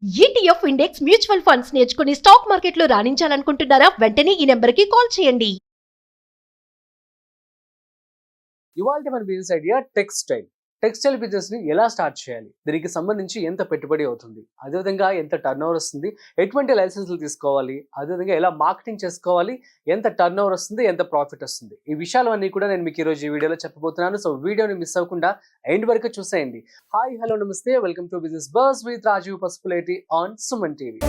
ETF index mutual funds నేర్చుకుని stock మార్కెట్లో రాణించాలనుకుంటున్నారా? వెంటనే ఈ నెంబర్కి కాల్ చేయండి. ఇవాళ మన బిజినెస్ ఐడియా టెక్స్టైల్ బిజినెస్ ని ఎలా స్టార్ట్ చేయాలి, దీనికి సంబంధించి ఎంత పెట్టుబడి అవుతుంది, అదేవిధంగా ఎంత టర్న్ ఓవర్ వస్తుంది, ఎటువంటి లైసెన్సులు తీసుకోవాలి, అదేవిధంగా ఎలా మార్కెటింగ్ చేసుకోవాలి, ఎంత టర్న్ ఓవర్ వస్తుంది, ఎంత ప్రాఫిట్ వస్తుంది, ఈ విషయాలన్నీ కూడా నేను మీకు ఈరోజు ఈ వీడియోలో చెప్పబోతున్నాను. సో వీడియోని మిస్ అవ్వకుండా ఎండ్ వరకు చూసేయండి. హాయ్, హలో, నమస్తే, welcome to business bus with Rajiv Pasupuleti on Suman TV.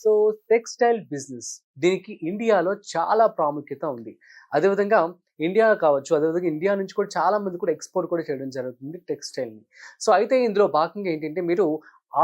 So textile business, దీనికి ఇండియాలో చాలా ప్రాముఖ్యత ఉంది. అదేవిధంగా ఇండియా కావచ్చు, అదేవిధంగా ఇండియా నుంచి కూడా చాలా మంది కూడా ఎక్స్పోర్ట్ కూడా చేయడం జరుగుతుంది టెక్స్టైల్ని. సో అయితే ఇందులో భాగంగా ఏంటంటే మీరు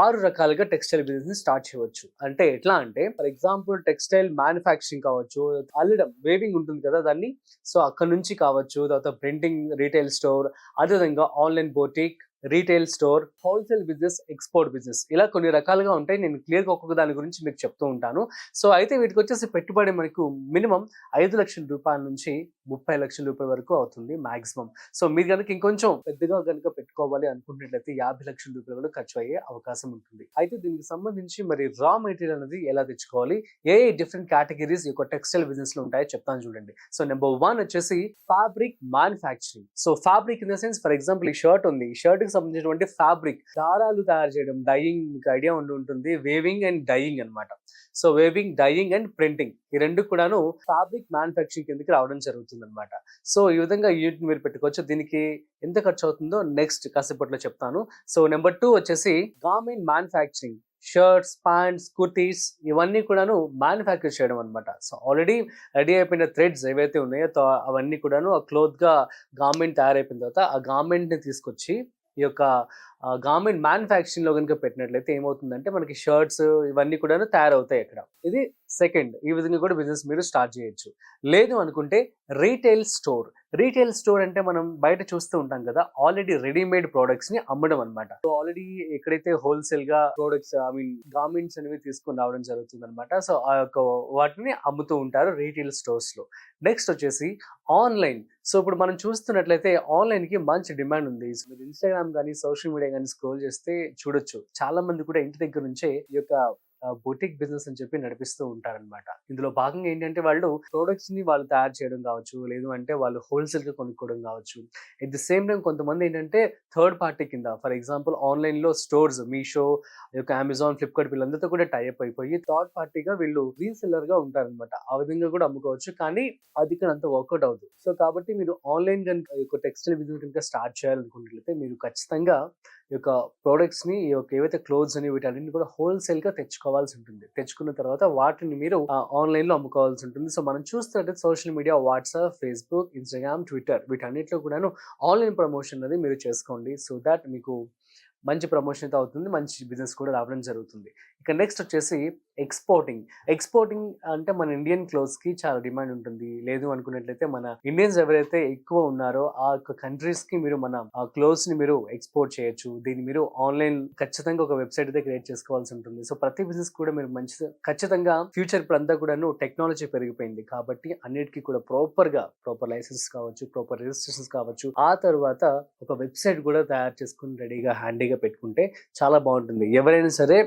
6 రకాలుగా టెక్స్టైల్ బిజినెస్ స్టార్ట్ చేయవచ్చు. అంటే ఎట్లా అంటే, ఫర్ ఎగ్జాంపుల్ టెక్స్టైల్ మ్యానుఫ్యాక్చరింగ్ కావచ్చు, అల్లడం వేవింగ్ ఉంటుంది కదా దాన్ని, సో అక్కడ నుంచి కావచ్చు, తర్వాత ప్రింటింగ్, రీటైల్ స్టోర్, అదేవిధంగా online boutique, retail store, wholesale business, export business, ఇలా కొన్ని రకాలుగా ఉంటాయి. నేను క్లియర్గా ఒక్కొక్క దాని గురించి మీకు చెప్తూ ఉంటాను. సో అయితే వీటికి వచ్చేసి పెట్టుబడి మనకు మినిమం 5 లక్షల రూపాయల నుంచి 30 లక్షల రూపాయల వరకు అవుతుంది మాక్సిమం. సో మీరు కనుక ఇంకొంచెం పెద్దగా కనుక పెట్టుకోవాలి అనుకుంటున్నట్లయితే 50 లక్షల రూపాయలు కూడా ఖర్చు అయ్యే అవకాశం ఉంటుంది. అయితే దీనికి సంబంధించి మరి రా మెటీరియల్ అనేది ఎలా తెచ్చుకోవాలి, ఏ డిఫరెంట్ కేటగిరీస్ ఈ యొక్క టెక్స్టైల్ బిజినెస్ లో ఉంటాయో చెప్తాను చూడండి. సో నెంబర్ 1 వచ్చేసి fabric manufacturing. So fabric in the sense, for example ఈ షర్ట్ ఉంది, ఈ షర్ట్ కి సంబంధించినటువంటి ఫ్యాబ్రిక్ దారాలు తయారు చేయడం, డైయింగ్, మీకు ఐడియా ఉంటుంది, వేవింగ్ అండ్ డైయింగ్ అన్నమాట. So weaving, dyeing and printing, ఈ రెండు కూడాను ఫ్యాబ్రిక్ మ్యానుఫ్యాక్చరింగ్ కిందకి రావడం జరుగుతుంది అనమాట. సో ఈ విధంగా యూనిట్ మీరు పెట్టుకోవచ్చు. దీనికి ఎంత ఖర్చు అవుతుందో నెక్స్ట్ కాసేపట్లో చెప్తాను. సో నెంబర్ 2 వచ్చేసి garment manufacturing. Shirts, pants, kurtis, ఇవన్నీ కూడాను మ్యానుఫ్యాక్చర్ చేయడం అనమాట. సో ఆల్రెడీ రెడీ అయిపోయిన థ్రెడ్స్ ఏవైతే ఉన్నాయో అవన్నీ కూడాను ఆ క్లోత్ గా గార్మెంట్ తయారైపోయిన తర్వాత ఆ గార్మెంట్ ని తీసుకొచ్చి ఈ యొక్క గార్మెంట్ మ్యానుఫ్యాక్చరింగ్ లో కనుక పెట్టినట్లయితే ఏమవుతుందంటే మనకి షర్ట్స్ ఇవన్నీ కూడా తయారవుతాయి అక్కడ. ఇది సెకండ్. ఈ విధంగా కూడా బిజినెస్ మీరు స్టార్ట్ చేయొచ్చు. లేదు అనుకుంటే రీటైల్ స్టోర్. రీటైల్ స్టోర్ అంటే మనం బయట చూస్తూ ఉంటాం కదా, ఆల్రెడీ రెడీమేడ్ ప్రొడక్ట్స్ ని అమ్మడం అనమాట. సో ఆల్రెడీ ఎక్కడైతే హోల్సేల్ గా ప్రొడక్ట్స్, ఐ మీన్ గార్మెంట్స్ అనేవి తీసుకుని రావడం జరుగుతుంది అనమాట. సో ఆ యొక్క వాటిని అమ్ముతూ ఉంటారు రీటైల్ స్టోర్స్ లో. నెక్స్ట్ వచ్చేసి ఆన్లైన్. సో ఇప్పుడు మనం చూస్తున్నట్లయితే ఆన్లైన్ కి మంచి డిమాండ్ ఉంది. మీరు ఇన్స్టాగ్రామ్ కానీ సోషల్ మీడియా కానీ స్క్రోల్ చేస్తే చూడొచ్చు, చాలా మంది కూడా ఇంటి దగ్గర నుంచే ఈ యొక్క బొటిక్ బిజినెస్ అని చెప్పి నడిపిస్తూ ఉంటారనమాట. ఇందులో భాగంగా ఏంటంటే వాళ్ళు ప్రొడక్ట్స్ ని వాళ్ళు తయారు చేయడం కావచ్చు, లేదు అంటే వాళ్ళు హోల్సేల్ గా కొనుక్కోవడం కావచ్చు. ఎట్ ది సేమ్ టైం కొంతమంది ఏంటంటే థర్డ్ పార్టీ కింద, ఫర్ ఎగ్జాంపుల్ ఆన్లైన్ లో స్టోర్స్, మీషో, అమెజాన్, ఫ్లిప్కార్ట్, వీళ్ళందరితో కూడా టైఅప్ అయిపోయి థర్డ్ పార్టీగా వీళ్ళు రీసెల్లర్ గా ఉంటారనమాట. ఆ విధంగా కూడా అమ్ముకోవచ్చు, కానీ అది ఇక్కడ అంత వర్కౌట్ అవుతుంది. సో కాబట్టి మీరు ఆన్లైన్ కనుక టెక్స్టైల్ బిజినెస్ కనుక స్టార్ట్ చేయాలనుకున్నట్లయితే మీరు ఖచ్చితంగా ఈ యొక్క ప్రోడక్ట్స్ ని, ఈ యొక్క ఏవైతే క్లోత్స్ అని వీటన్నిటిని కూడా హోల్సేల్ గా తెచ్చుకోవాల్సి ఉంటుంది. తెచ్చుకున్న తర్వాత వాటిని మీరు ఆన్లైన్ లో అమ్ముకోవాల్సి ఉంటుంది. సో మనం చూస్తున్నట్టు social media, WhatsApp, Facebook, Instagram, Twitter, వీటన్నిటిలో కూడాను ఆన్లైన్ ప్రమోషన్ అనేది మీరు చేసుకోండి. సో దాట్ మీకు మంచి ప్రమోషన్ అయితే అవుతుంది, మంచి బిజినెస్ కూడా రావడం జరుగుతుంది. ఇక నెక్స్ట్ వచ్చేసి ఎక్స్పోర్టింగ్. ఎక్స్పోర్టింగ్ అంటే మన ఇండియన్ క్లోత్స్ కి చాలా డిమాండ్ ఉంటుంది. లేదు అనుకున్నట్లయితే మన ఇండియన్స్ ఎవరైతే ఎక్కువ ఉన్నారో ఆ యొక్క కంట్రీస్ కి మీరు మన క్లోత్స్ ని మీరు ఎక్స్పోర్ట్ చేయొచ్చు. దీన్ని మీరు ఆన్లైన్ ఖచ్చితంగా ఒక వెబ్సైట్ అయితే క్రియేట్ చేసుకోవాల్సి ఉంటుంది. సో ప్రతి బిజినెస్ కూడా మీరు మంచి ఖచ్చితంగా ఫ్యూచర్ ఇప్పుడంతా కూడాను టెక్నాలజీ పెరిగిపోయింది కాబట్టి అన్నిటికీ కూడా ప్రాపర్ లైసెన్స్ కావచ్చు, ప్రాపర్ రిజిస్ట్రేషన్స్ కావచ్చు, ఆ తర్వాత ఒక వెబ్సైట్ కూడా తయారు చేసుకుని రెడీగా హ్యాండీగా పెట్టుకుంటే చాలా బాగుంటుంది. ఎవరైనా సరే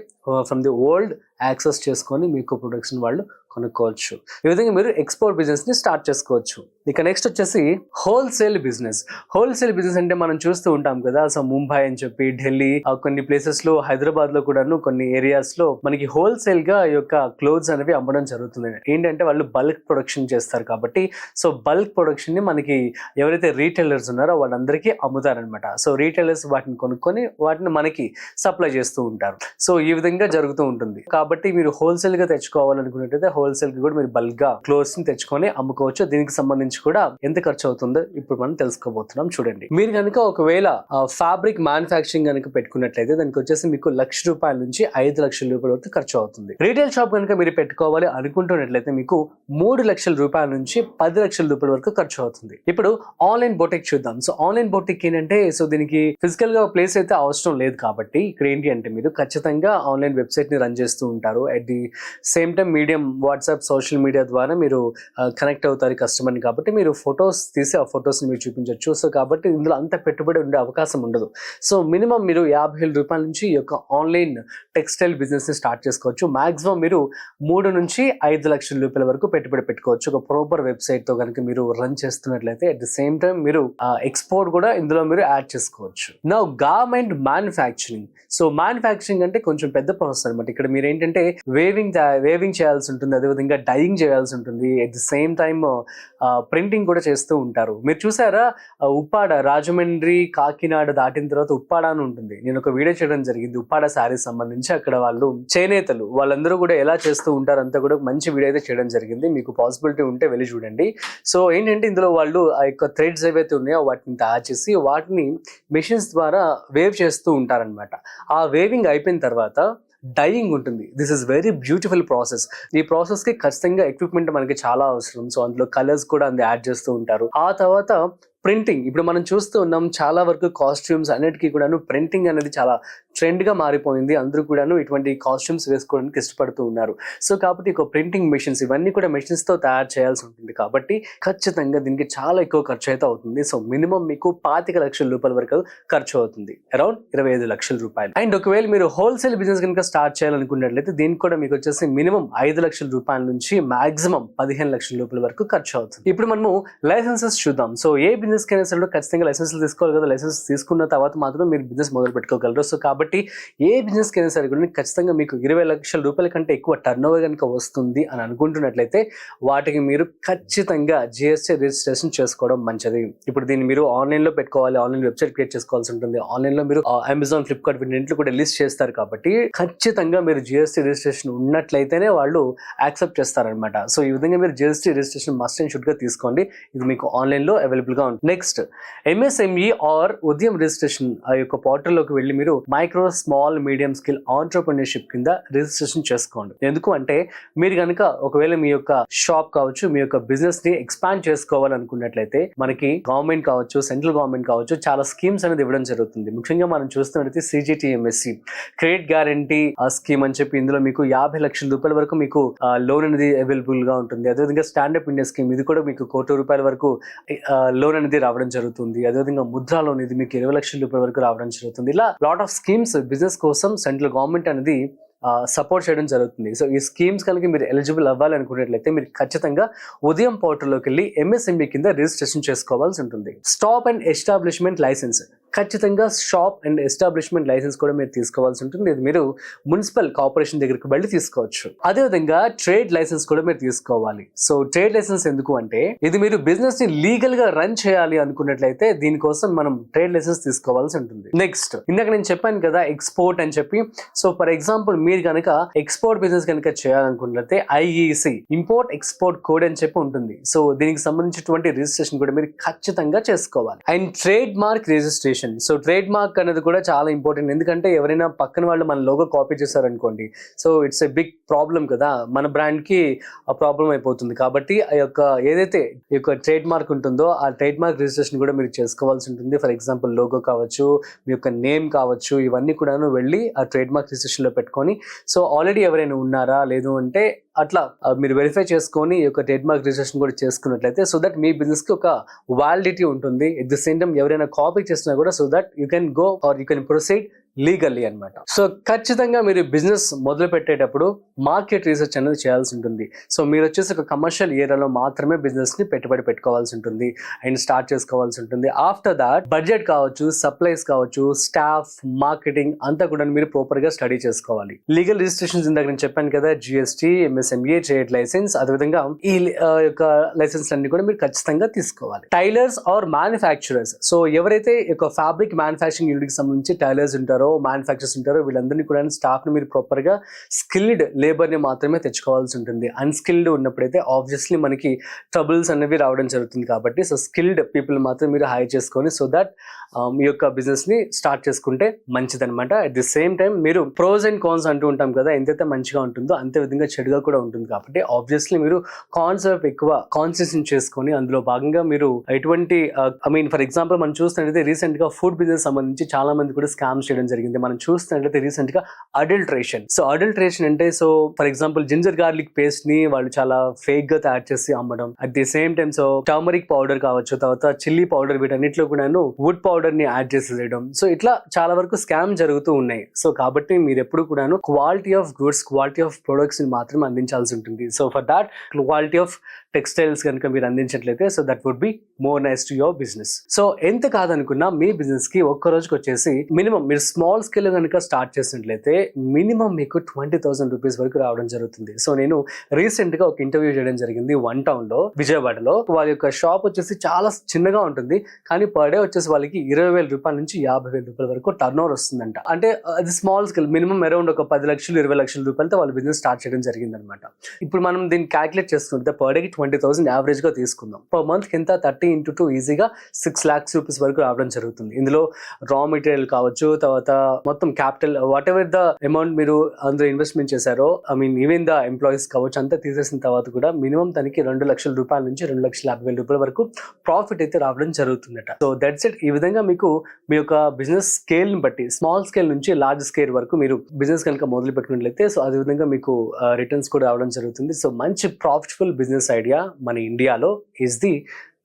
ఫ్రమ్ ది వరల్డ్ యాక్సెస్ చేసుకొని మీకు ప్రొడక్ట్స్ వాళ్ళు కొనుక్కోవచ్చు. ఈ విధంగా మీరు ఎక్స్పోర్ట్ బిజినెస్ ని స్టార్ట్ చేసుకోవచ్చు. ఇక నెక్స్ట్ వచ్చేసి హోల్సేల్ బిజినెస్. హోల్సేల్ బిజినెస్ అంటే మనం చూస్తూ ఉంటాం కదా, సో ముంబై అని చెప్పి, ఢిల్లీ, కొన్ని ప్లేసెస్ లో, హైదరాబాద్ లో కూడాను కొన్ని ఏరియాస్ లో మనకి హోల్సేల్ గా ఈ యొక్క క్లోత్స్ అనేవి అమ్మడం జరుగుతుంది. ఏంటంటే వాళ్ళు బల్క్ ప్రొడక్షన్ చేస్తారు కాబట్టి, సో బల్క్ ప్రొడక్షన్ ని మనకి ఎవరైతే రీటైలర్స్ ఉన్నారో వాళ్ళందరికీ అమ్ముతారనమాట. సో రీటైలర్స్ వాటిని కొనుక్కొని వాటిని మనకి సప్లై చేస్తూ ఉంటారు. సో ఈ విధంగా జరుగుతూ ఉంటుంది. కాబట్టి మీరు హోల్సేల్ గా తెచ్చుకోవాలనుకున్నట్టయితే హోల్సేల్ కి కూడా మీరు బల్క్ గా క్లోత్స్ ని తెచ్చుకొని అమ్ముకోవచ్చు. దీనికి సంబంధించి కూడా ఎంత ఖర్చు అవుతుందో ఇప్పుడు మనం తెలుసుకోబోతున్నాం. చూడండి, మీరు కనుక ఒకవేళ ఫ్యాబ్రిక్ మ్యానుఫ్యాక్చరింగ్ కనుక పెట్టుకున్నట్లయితే దానికి వచ్చేసి మీకు ₹1,00,000 నుంచి 5,00,000 వరకు ఖర్చు అవుతుంది. రీటైల్ షాప్ కనుక మీరు పెట్టుకోవాలి అనుకుంటున్నట్లయితే మీకు ₹3,00,000 నుంచి ₹10,00,000 వరకు ఖర్చు అవుతుంది. ఇప్పుడు ఆన్లైన్ బొటిక్ చూద్దాం. సో ఆన్లైన్ బొటిక్ ఏంటంటే, సో దీనికి ఫిజికల్ గా ప్లేస్ అయితే అవసరం లేదు కాబట్టి ఇక్కడ ఏంటి అంటే మీరు ఖచ్చితంగా ఆన్లైన్ వెబ్సైట్ ని రన్ చేస్తూ ఉంటారు. At the same time medium WhatsApp, social media ద్వారా మీరు కనెక్ట్ అవుతారు కస్టమర్ని. కాబట్టి మీరు ఫొటోస్ తీసి ఆ ఫొటోస్ని మీరు చూపించవచ్చు. సో కాబట్టి ఇందులో అంత పెట్టుబడి ఉండే అవకాశం ఉండదు. సో మినిమం మీరు 50,000 రూపాయల నుంచి ఈ యొక్క ఆన్లైన్ టెక్స్టైల్ బిజినెస్ని స్టార్ట్ చేసుకోవచ్చు. మాక్సిమం మీరు 3 నుంచి 5 లక్షల రూపాయల వరకు పెట్టుబడి పెట్టుకోవచ్చు. ఒక ప్రాపర్ వెబ్సైట్తో కనుక మీరు రన్ చేస్తున్నట్లయితే అట్ ది సేమ్ టైం మీరు ఎక్స్పోర్ట్ కూడా ఇందులో మీరు యాడ్ చేసుకోవచ్చు. Now garment manufacturing. So manufacturing అంటే కొంచెం పెద్ద ప్రాసెస్ అనమాట. ఇక్కడ మీరు ఏంటంటే వేవింగ్ చేయాల్సి ఉంటుంది, అదేవిధంగా డైయింగ్ చేయాల్సి ఉంటుంది, at the same time printing కూడా చేస్తూ ఉంటారు. మీరు చూసారా ఉప్పాడ, రాజమండ్రి, కాకినాడ దాటిన తర్వాత ఉప్పాడ అని ఉంటుంది. నేను ఒక వీడియో చేయడం జరిగింది ఉప్పాడ శారీస్ సంబంధించి. అక్కడ వాళ్ళు చేనేతలు వాళ్ళందరూ కూడా ఎలా చేస్తూ ఉంటారు అంతా కూడా మంచి వీడియో అయితే చేయడం జరిగింది. మీకు పాసిబిలిటీ ఉంటే వెళ్ళి చూడండి. సో ఏంటంటే ఇందులో వాళ్ళు ఆ యొక్క థ్రెడ్స్ ఏవైతే ఉన్నాయో వాటిని తయారు చేసి వాటిని మెషిన్స్ ద్వారా వేవ్ చేస్తూ ఉంటారనమాట. ఆ వేవింగ్ అయిపోయిన తర్వాత డైయింగ్ ఉంటుంది. This is very beautiful process. ఈ ప్రాసెస్కి ఖచ్చితంగా ఎక్విప్మెంట్ మనకి చాలా అవసరం. సో అందులో కలర్స్ కూడా యాడ్ చేస్తూ ఉంటారు. ఆ తర్వాత ప్రింటింగ్. ఇప్పుడు మనం చూస్తూ ఉన్నాం చాలా వరకు కాస్ట్యూమ్స్ అన్నిటికీ కూడాను ప్రింటింగ్ అనేది చాలా ట్రెండ్గా మారిపోయింది. అందరూ కూడాను ఇటువంటి కాస్ట్యూమ్స్ వేసుకోవడానికి ఇష్టపడుతూ ఉన్నారు. సో కాబట్టి ఒక ప్రింటింగ్ మెషిన్స్ ఇవన్నీ కూడా మెషిన్స్తో తయారు చేయాల్సి ఉంటుంది. కాబట్టి ఖచ్చితంగా దీనికి చాలా ఎక్కువ ఖర్చు అయితే అవుతుంది. సో మినిమం మీకు 25 లక్షల రూపాయల వరకు ఖర్చు అవుతుంది, అరౌండ్ 25 లక్షల రూపాయలు. అండ్ ఒకవేళ మీరు హోల్సేల్ బిజినెస్ కనుక స్టార్ట్ చేయాలనుకున్నట్లయితే దీనికి కూడా మీకు వచ్చేసి మినిమం 5 లక్షల రూపాయల నుంచి మాక్సిమం 15 లక్షల రూపాయల వరకు ఖర్చు అవుతుంది. ఇప్పుడు మనము లైసెన్సెస్ చూద్దాం. సో ఏ బిజినెస్ కైనా సరే ఖచ్చితంగా లైసెన్సులు తీసుకోవాలి కదా. లైసెన్స్ తీసుకున్న తర్వాత మాత్రం మీరు బిజినెస్ మొదలు పెట్టుకోగలరు. సో కాబట్టి ఏ బిజినెస్ కైనా సరే కూడా ఖచ్చితంగా మీకు 20 లక్షల రూపాయల కంటే ఎక్కువ టర్న్ ఓవర్ కనుక వస్తుంది అని అనుకుంటున్నట్లయితే వాటికి మీరు ఖచ్చితంగా GST రిజిస్ట్రేషన్ చేసుకోవడం మంచిది. ఇప్పుడు దీన్ని మీరు ఆన్లైన్లో పెట్టుకోవాలి, ఆన్లైన్ వెబ్సైట్ క్రియేట్ చేసుకోవాల్సి ఉంటుంది. ఆన్లైన్లో మీరు అమెజాన్, ఫ్లిప్కార్ట్ వీటిలో కూడా లిస్ట్ చేస్తారు. కాబట్టి ఖచ్చితంగా మీరు GST రిజిస్ట్రేషన్ ఉన్నట్లయితేనే వాళ్ళు యాక్సెప్ట్ చేస్తారనమాట. సో ఈ విధంగా మీరు GST రిజిస్ట్రేషన్ మస్ట్ అండ్ షుడ్గా తీసుకోండి. ఇది మీకు ఆన్లైన్లో అవైలబుల్గా ఉంటుంది. Next MSME or Udyam registration. ఆ యొక్క పోర్టల్లోకి వెళ్ళి మీరు micro, small, medium scale entrepreneurship కింద రిజిస్ట్రేషన్ చేసుకోండి. ఎందుకు అంటే మీరు కనుక ఒకవేళ మీ యొక్క షాప్ కావచ్చు, మీ యొక్క బిజినెస్ ని ఎక్స్పాండ్ చేసుకోవాలనుకున్నట్లయితే మనకి గవర్నమెంట్ కావచ్చు, సెంట్రల్ గవర్నమెంట్ కావచ్చు చాలా స్కీమ్స్ అనేది ఇవ్వడం జరుగుతుంది. ముఖ్యంగా మనం చూస్తున్నట్లయితే CGTMSE క్రెడిట్ గ్యారంటీ స్కీమ్ అని చెప్పి ఇందులో మీకు 50 లక్షల రూపాయల వరకు మీకు లోన్ అనేది అవైలబుల్ గా ఉంటుంది. అదేవిధంగా స్టాండప్ ఇండియా స్కీమ్, ఇది కూడా మీకు 1 కోటి రూపాయల వరకు లోన్ అనేది రావడం జరుగుతుంది. అదేవిధంగా ముద్రా లోన్, ఇది మీకు 20 లక్షల రూపాయల వరకు రావడం జరుగుతుంది. ఇలా లాట్ ఆఫ్ స్కీమ్స్ బిజినెస్ కోసం సెంట్రల్ గవర్నమెంట్ అనేది సపోర్ట్ చేయడం జరుగుతుంది. సో ఈ స్కీమ్స్ కనుక మీరు ఎలిజిబుల్ అవ్వాలనుకున్నట్లయితే మీరు ఖచ్చితంగా ఉదయం పోర్టల్లోకి వెళ్ళి MSME కింద రిజిస్ట్రేషన్ చేసుకోవాల్సి ఉంటుంది. Shop and establishment licence. ఖచ్చితంగా షాప్ అండ్ ఎస్టాబ్లిష్మెంట్ లైసెన్స్ కూడా మీరు తీసుకోవాల్సి ఉంటుంది. ఇది మీరు మున్సిపల్ కార్పొరేషన్ దగ్గరికి వెళ్ళి తీసుకోవచ్చు. అదేవిధంగా ట్రేడ్ లైసెన్స్ కూడా మీరు తీసుకోవాలి. సో ట్రేడ్ లైసెన్స్ ఎందుకు అంటే ఇది మీరు బిజినెస్ ని లీగల్ గా రన్ చేయాలి అనుకున్నట్లయితే దీనికోసం మనం ట్రేడ్ లైసెన్స్ తీసుకోవాల్సి ఉంటుంది. నెక్స్ట్ ఇందాక నేను చెప్పాను కదా ఎక్స్పోర్ట్ అని చెప్పి. సో ఫర్ ఎగ్జాంపుల్ మీరు కనుక ఎక్స్పోర్ట్ బిజినెస్ కనుక చేయాలనుకున్నట్లయితే IEC ఇంపోర్ట్ ఎక్స్పోర్ట్ కోడ్ అని చెప్పి ఉంటుంది. సో దీనికి సంబంధించినటువంటి రిజిస్ట్రేషన్ కూడా మీరు ఖచ్చితంగా చేసుకోవాలి. And trademark registration. So trademark అనేది కూడా చాలా ఇంపార్టెంట్. ఎందుకంటే ఎవరైనా పక్కన వాళ్ళు మన లోగో కాపీ చేశారనుకోండి, so it's a big problem కదా, మన బ్రాండ్ కి ప్రాబ్లం అయిపోతుంది. కాబట్టి ఆ యొక్క ఏదైతే ఈ యొక్క ట్రేడ్ మార్క్ ఉంటుందో ఆ ట్రేడ్ మార్క్ రిజిస్ట్రేషన్ కూడా మీరు చేసుకోవాల్సి ఉంటుంది. ఫర్ ఎగ్జాంపుల్ లోగో కావచ్చు, మీ యొక్క నేమ్ కావచ్చు, ఇవన్నీ కూడాను వెళ్ళి ఆ ట్రేడ్ మార్క్ రిజిస్ట్రేషన్ లో పెట్టుకొని, సో ఆల్రెడీ ఎవరైనా ఉన్నారా లేదు అంటే అట్లా మీరు వెరిఫై చేసుకొని ఈ యొక్క ట్రేడ్ మార్క్ రిజిస్ట్రేషన్ కూడా చేసుకున్నట్లయితే సో దట్ మీ బిజినెస్ కి ఒక వాలిడిటీ ఉంటుంది. ఎట్ ది సేమ్ టైం ఎవరైనా కాపీ చేసినా కూడా so that you can go or you can proceed legally అనమాట. సో ఖచ్చితంగా మీరు బిజినెస్ మొదలు పెట్టేటప్పుడు మార్కెట్ రీసెర్చ్ అనేది చేయాల్సి ఉంటుంది. సో మీరు వచ్చేసి ఒక కమర్షియల్ ఏరియాలో మాత్రమే బిజినెస్ ని పెట్టుబడి పెట్టుకోవాల్సి ఉంటుంది అండ్ స్టార్ట్ చేసుకోవాల్సి ఉంటుంది. ఆఫ్టర్ దాట్ బడ్జెట్ కావచ్చు, సప్లైస్ కావచ్చు, స్టాఫ్, మార్కెటింగ్ అంతా కూడా మీరు ప్రాపర్ గా స్టడీ చేసుకోవాలి. లీగల్ రిజిస్ట్రేషన్స్ ఇందాక నేను చెప్పాను కదా, GST, MSME, ట్రేడ్ లైసెన్స్, అదేవిధంగా ఈ యొక్క లైసెన్స్ అన్ని కూడా మీరు ఖచ్చితంగా తీసుకోవాలి. Tailors are manufacturers. సో ఎవరైతే ఒక ఫ్యాబ్రిక్ మ్యానుఫ్యాక్చరింగ్ యూనిట్ కి సంబంధించి టైలర్స్ ఉంటారో, మ్యానుఫ్యాక్చర్స్ ఉంటారో, వీళ్ళందరినీ కూడా స్టాఫ్ ని మీరు ప్రాపర్ గా స్కిల్డ్ లేబర్ ని మాత్రమే తెచ్చుకోవాల్సి ఉంటుంది. అన్స్కిల్డ్ ఉన్నప్పుడైతే ఆబ్వియస్లీ మనకి ట్రబుల్స్ అనేవి రావడం జరుగుతుంది. కాబట్టి సో స్కిల్డ్ పీపుల్ మాత్రం మీరు హైర్ చేసుకొని సో దట్ మీ యొక్క బిజినెస్ ని స్టార్ట్ చేసుకుంటే మంచిదన్నమాట. అట్ ది సేమ్ టైం మీరు ప్రోస్ అండ్ కాన్స్ అంటూ ఉంటాం కదా, ఎంతైతే మంచిగా ఉంటుందో అంతే విధంగా చెడుగా కూడా ఉంటుంది. కాబట్టి ఆబ్వియస్లీ మీరు కాన్స్ ఎక్కువ కాన్సన్ట్రేషన్ చేసుకొని అందులో భాగంగా మీరు ఎటువంటి ఫర్ ఎగ్జాంపుల్ మనం చూస్తున్నట్లయితే రీసెంట్ గా ఫుడ్ బిజినెస్ సంబంధించి చాలా మంది కూడా స్కామ్స్ చేయడం జరిగింది. మనం చూస్తున్నట్లయితే రీసెంట్ గా అడల్ట్రేషన్. సో అడల్ట్రేషన్ అంటే, so for example ginger garlic paste ని వాళ్ళు చాలా ఫేక్ గా తయారు చేసి అమ్మడం, at the same time so turmeric powder కావచ్చు, తర్వాత చిల్లీ పౌడర్, వీటన్నిటిలో కూడాను వుడ్ పౌడర్ ని యాడ్ చేసేయడం. సో ఇట్లా చాలా వరకు స్కామ్ జరుగుతూ ఉన్నాయి. సో కాబట్టి మీరు ఎప్పుడు కూడాను quality of goods, quality of products ని మాత్రమే అందించాల్సి ఉంటుంది. So for that quality of textiles కనుక మీరు అందించట్లయితే so that would be more nice to your business. So ఎంత కాదనుకున్నా మీ బిజినెస్ కి ఒక్క రోజుకి వచ్చేసి మినిమం మీరు స్మాల్ స్కేల్ కనుక స్టార్ట్ చేసినట్లయితే మినిమం మీకు 20,000 రూపీస్ వరకు రావడం జరుగుతుంది. సో నేను రీసెంట్ గా ఒక ఇంటర్వ్యూ చేయడం జరిగింది వన్ టౌన్ లో, విజయవాడలో. వాళ్ళ యొక్క షాప్ వచ్చేసి చాలా చిన్నగా ఉంటుంది, కానీ పర్ డే వచ్చేసి వాళ్ళకి 20,000 రూపాయల నుంచి 50,000 రూపాయల వరకు టర్న్ ఓవర్ వస్తుందంట. అంటే అది స్మాల్ స్కేల్, మినిమం అరౌండ్ ఒక 10 లక్షలు 20 లక్షల రూపాయలతో వాళ్ళ బిజినెస్ స్టార్ట్ చేయడం జరిగింది అనమాట. ఇప్పుడు మనం దీన్ని క్యాలిక్యులేట్ చేసుకుంటే పర్ డేకి 20,000 యావరేజ్ గా తీసుకుందాం. పర్ మంత్ కింద 30 into 2 ఈజీగా 6 lakhs రూపీస్ వరకు రావడం జరుగుతుంది. ఇందులో రా మెటీరియల్ కావచ్చు, తర్వాత మొత్తం capital what ever the amount మీరు అందులో ఇన్వెస్ట్మెంట్ చేశారో, I mean even the employees కావచ్చు, అంతా తీసేసిన తర్వాత కూడా మినిమం తనకి 2 లక్షల రూపాయల నుంచి 2,50,000 రూపాయల వరకు ప్రాఫిట్ అయితే రావడం జరుగుతుందట. So that's it. ఈ విధంగా మీకు మీ యొక్క బిజినెస్ స్కేల్ ని బట్టి స్మాల్ స్కేల్ నుంచి లార్జ్ స్కేల్ వరకు మీరు బిజినెస్ కనుక మొదలు పెట్టుకున్నట్లయితే సో అదే విధంగా మీకు రిటర్న్స్ కూడా రావడం జరుగుతుంది. సో మంచి ప్రాఫిటబుల్ బిజినెస్ ఐడియా మన ఇండియాలో ఈజ్ ది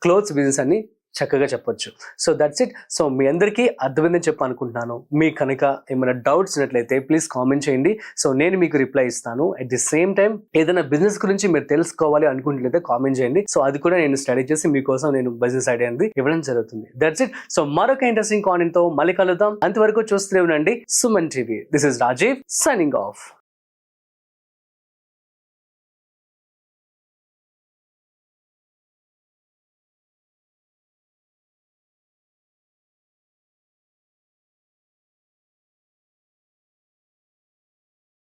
క్లోత్స్ బిజినెస్ అని చక్కగా చెప్పొచ్చు. So that's it. సో మీ అందరికీ అర్థమైందని చెప్పి అనుకుంటున్నాను. మీకు కనుక ఏమైనా డౌట్స్ ఉన్నట్లయితే ప్లీజ్ కామెంట్ చేయండి. సో నేను మీకు రిప్లై ఇస్తాను. అట్ ది సేమ్ టైం ఏదైనా బిజినెస్ గురించి మీరు తెలుసుకోవాలి అనుకుంటున్నట్లయితే కామెంట్ చేయండి. సో అది కూడా నేను స్టడీ చేసి మీకోసం నేను బిజినెస్ ఐడియా అనేది ఇవ్వడం జరుగుతుంది. That's it. సో మరొక ఇంట్రెస్టింగ్ కాంటెంట్ తో మళ్ళీ కలుద్దాం. అంతవరకు చూస్తూనే ఉండండి Suman TV. This is Rajiv signing of.